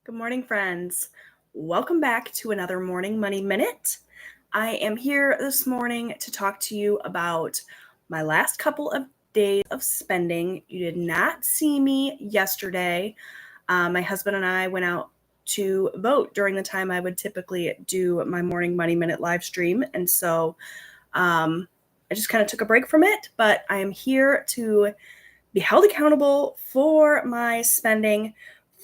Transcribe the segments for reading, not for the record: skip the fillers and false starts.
Good morning, friends. Welcome back to another Morning Money Minute. I am here this morning to talk to you about my last couple of days of spending. You did not see me yesterday. My husband and I went out to vote during the time I would typically do my Morning Money Minute live stream. And so I just kind of took a break from it, but I am here to be held accountable for my spending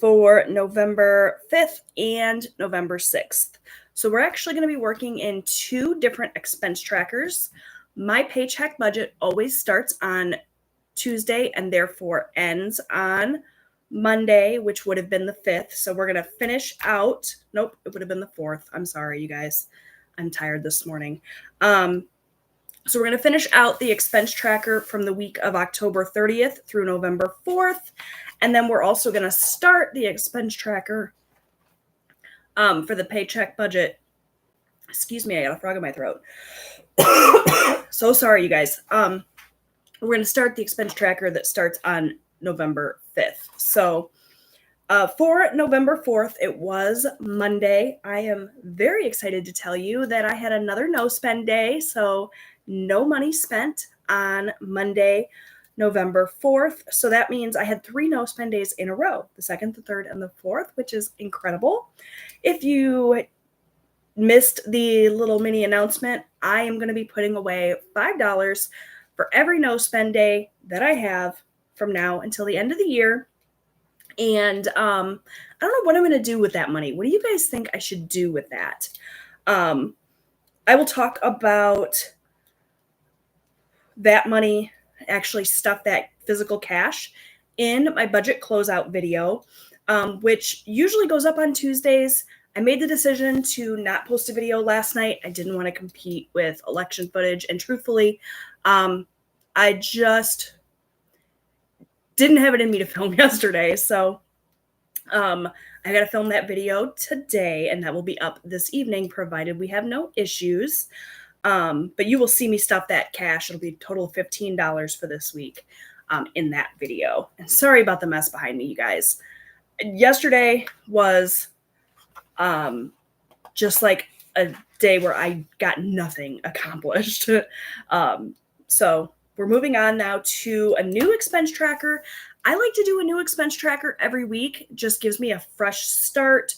for November 5th and November 6th. So we're actually going to be working in two different expense trackers. My paycheck budget always starts on Tuesday and therefore ends on Monday, which would have been the 5th. So we're going to finish out. Nope, it would have been the 4th. I'm sorry, you guys. I'm tired this morning. So we're going to finish out the expense tracker from the week of October 30th through November 4th. And then we're also going to start the expense tracker for the paycheck budget. Excuse me, I got a frog in my throat. So sorry, you guys. We're going to start the expense tracker that starts on November 5th. So for November 4th, it was Monday. I am very excited to tell you that I had another no-spend day. So no money spent on Monday, November 4th. So that means I had 3 no-spend days in a row, the 2nd, the 3rd, and the 4th, which is incredible. If you missed the little mini announcement, I am going to be putting away $5 for every no-spend day that I have from now until the end of the year. And I don't know what I'm going to do with that money. What do you guys think I should do with that? I will talk about that money, actually stuff that physical cash in my budget closeout video, which usually goes up on Tuesdays. I made the decision to not post a video last night. I didn't want to compete with election footage. And truthfully, I just didn't have it in me to film yesterday. So I got to film that video today, and that will be up this evening, provided we have no issues. But you will see me stuff that cash. It'll be a total of $15 for this week in that video. And sorry about the mess behind me, you guys. Yesterday was just like a day where I got nothing accomplished. So we're moving on now to a new expense tracker. I like to do a new expense tracker every week. It just gives me a fresh start.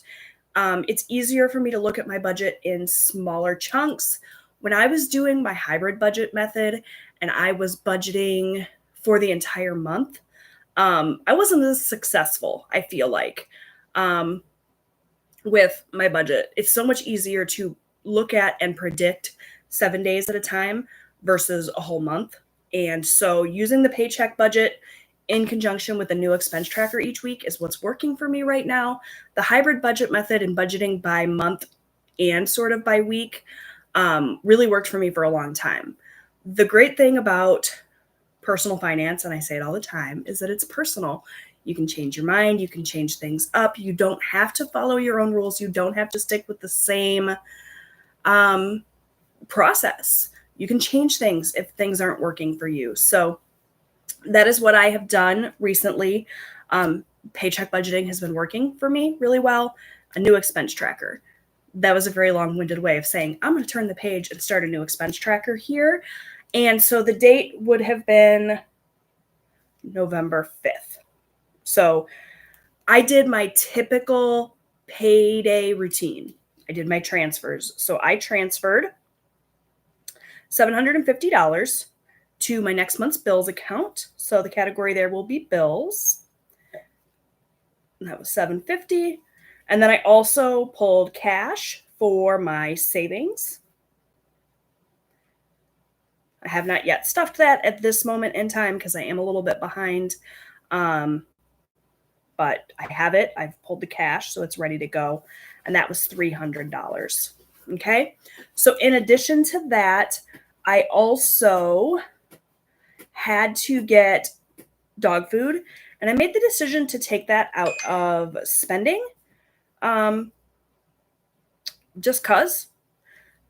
It's easier for me to look at my budget in smaller chunks. When I was doing my hybrid budget method and I was budgeting for the entire month, I wasn't as successful, I feel like, with my budget. It's so much easier to look at and predict 7 days at a time versus a whole month. And so using the paycheck budget in conjunction with the new expense tracker each week is what's working for me right now. The hybrid budget method and budgeting by month and sort of by week really worked for me for a long time. The great thing about personal finance, and I say it all the time, is that it's personal. You can change your mind. You can change things up. You don't have to follow your own rules. You don't have to stick with the same process. You can change things if things aren't working for you. So that is what I have done recently. Paycheck budgeting has been working for me really well. A new expense tracker. That was a very long-winded way of saying I'm going to turn the page and start a new expense tracker here. And so the date would have been November 5th. So I did my typical payday routine. I did my transfers. So I transferred $750 to my next month's bills account. So the category there will be bills. And that was $750. And then I also pulled cash for my savings. I have not yet stuffed that at this moment in time because I am a little bit behind. But I have it. I've pulled the cash, so it's ready to go. And that was $300. Okay. So in addition to that, I also had to get dog food, and I made the decision to take that out of spending. Just cause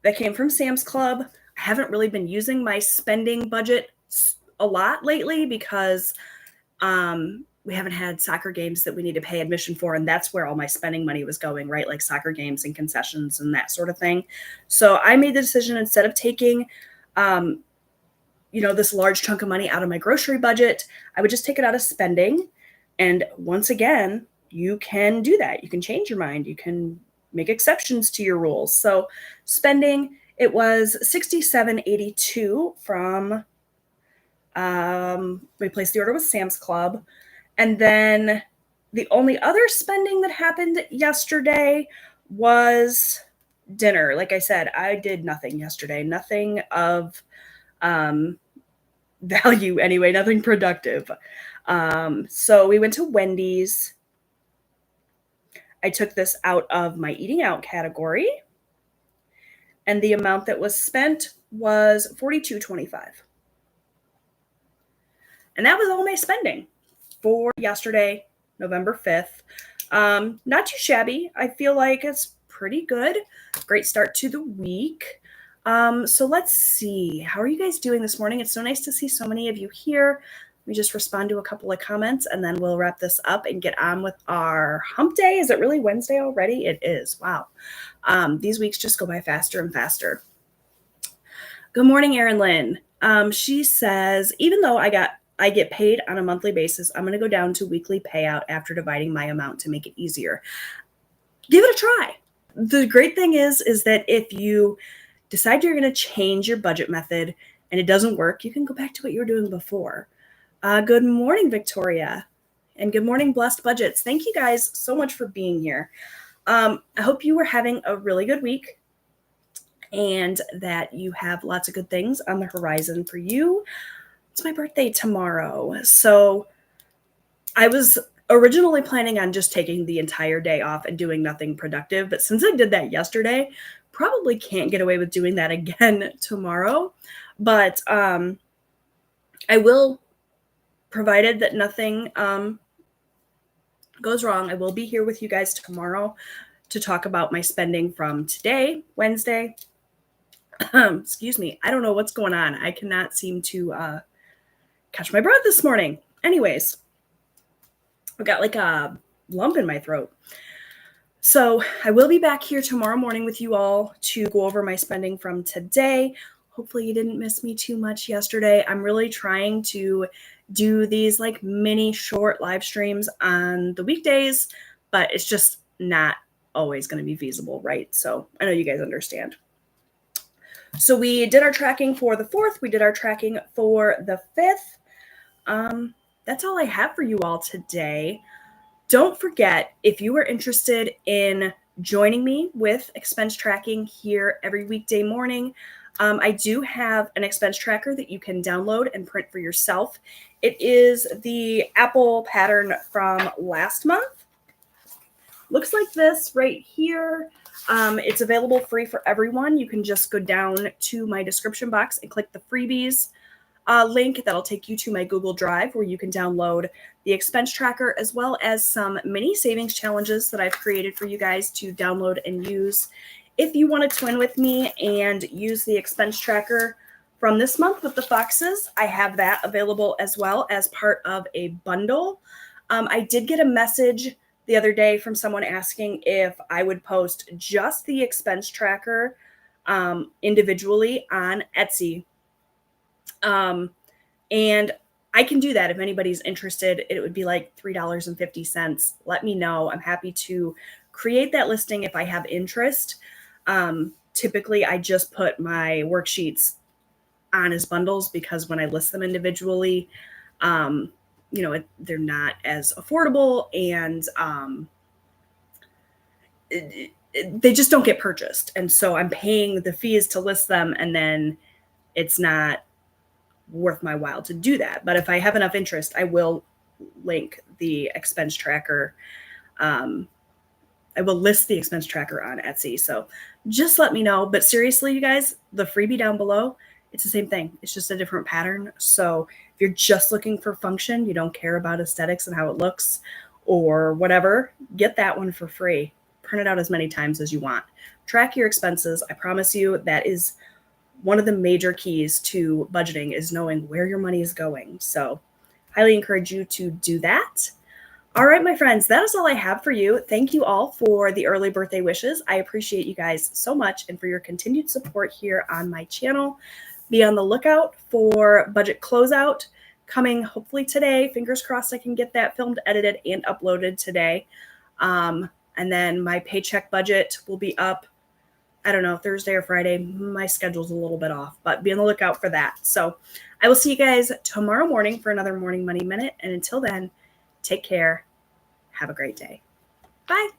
that came from Sam's Club. I haven't really been using my spending budget a lot lately because we haven't had soccer games that we need to pay admission for, and that's where all my spending money was going, right? Like soccer games and concessions and that sort of thing. So I made the decision, instead of taking this large chunk of money out of my grocery budget, I would just take it out of spending. And once again, you can do that. You can change your mind. You can make exceptions to your rules. So spending, it was $67.82 from, we placed the order with Sam's Club. And then the only other spending that happened yesterday was dinner. Like I said, I did nothing yesterday, nothing of value anyway, nothing productive. So we went to Wendy's. I took this out of my eating out category, and the amount that was spent was $42.25. And that was all my spending for yesterday, November 5th. Not too shabby. I feel like it's pretty good. Great start to the week. So let's see. How are you guys doing this morning? It's so nice to see so many of you here. Let me just respond to a couple of comments, and then we'll wrap this up and get on with our hump day. Is it really Wednesday already? It is. Wow. These weeks just go by faster and faster. Good morning, Erin Lynn. She says, even though I get paid on a monthly basis, I'm going to go down to weekly payout after dividing my amount to make it easier. Give it a try. The great thing is that if you decide you're going to change your budget method and it doesn't work, you can go back to what you were doing before. Good morning, Victoria. And good morning, Blessed Budgets. Thank you guys so much for being here. I hope you were having a really good week and that you have lots of good things on the horizon for you. It's my birthday tomorrow. So I was originally planning on just taking the entire day off and doing nothing productive. But since I did that yesterday, probably can't get away with doing that again tomorrow. But I will, provided that nothing goes wrong, I will be here with you guys tomorrow to talk about my spending from today, Wednesday. Excuse me. I don't know what's going on. I cannot seem to catch my breath this morning. Anyways, I've got like a lump in my throat. So I will be back here tomorrow morning with you all to go over my spending from today. Hopefully you didn't miss me too much yesterday. I'm really trying to do these like mini short live streams on the weekdays, but it's just not always going to be feasible, right? So I know you guys understand. So we did our tracking for the 4th. We did our tracking for the 5th. That's all I have for you all today. Don't forget, if you are interested in joining me with expense tracking here every weekday morning, I do have an expense tracker that you can download and print for yourself. It is the Apple pattern from last month. Looks like this right here. It's available free for everyone. You can just go down to my description box and click the freebies link. That'll take you to my Google Drive where you can download the expense tracker as well as some mini savings challenges that I've created for you guys to download and use. If you want to twin with me and use the expense tracker from this month with the Foxes, I have that available as well as part of a bundle. I did get a message the other day from someone asking if I would post just the expense tracker individually on Etsy. And I can do that if anybody's interested. It would be like $3.50. Let me know. I'm happy to create that listing if I have interest. Typically, I just put my worksheets on as bundles because when I list them individually, they're not as affordable and they just don't get purchased. And so I'm paying the fees to list them, and then it's not worth my while to do that. But if I have enough interest, I will link the expense tracker. I will list the expense tracker on Etsy. So just let me know. But seriously, you guys, the freebie down below, it's the same thing. It's just a different pattern. So if you're just looking for function, you don't care about aesthetics and how it looks or whatever, get that one for free. Print it out as many times as you want. Track your expenses. I promise you that is one of the major keys to budgeting, is knowing where your money is going. So highly encourage you to do that. All right, my friends, that is all I have for you. Thank you all for the early birthday wishes. I appreciate you guys so much and for your continued support here on my channel. Be on the lookout for budget closeout coming hopefully today. Fingers crossed I can get that filmed, edited, and uploaded today. And then my paycheck budget will be up, I don't know, Thursday or Friday. My schedule's a little bit off, but be on the lookout for that. So I will see you guys tomorrow morning for another Morning Money Minute. And until then, take care. Have a great day. Bye.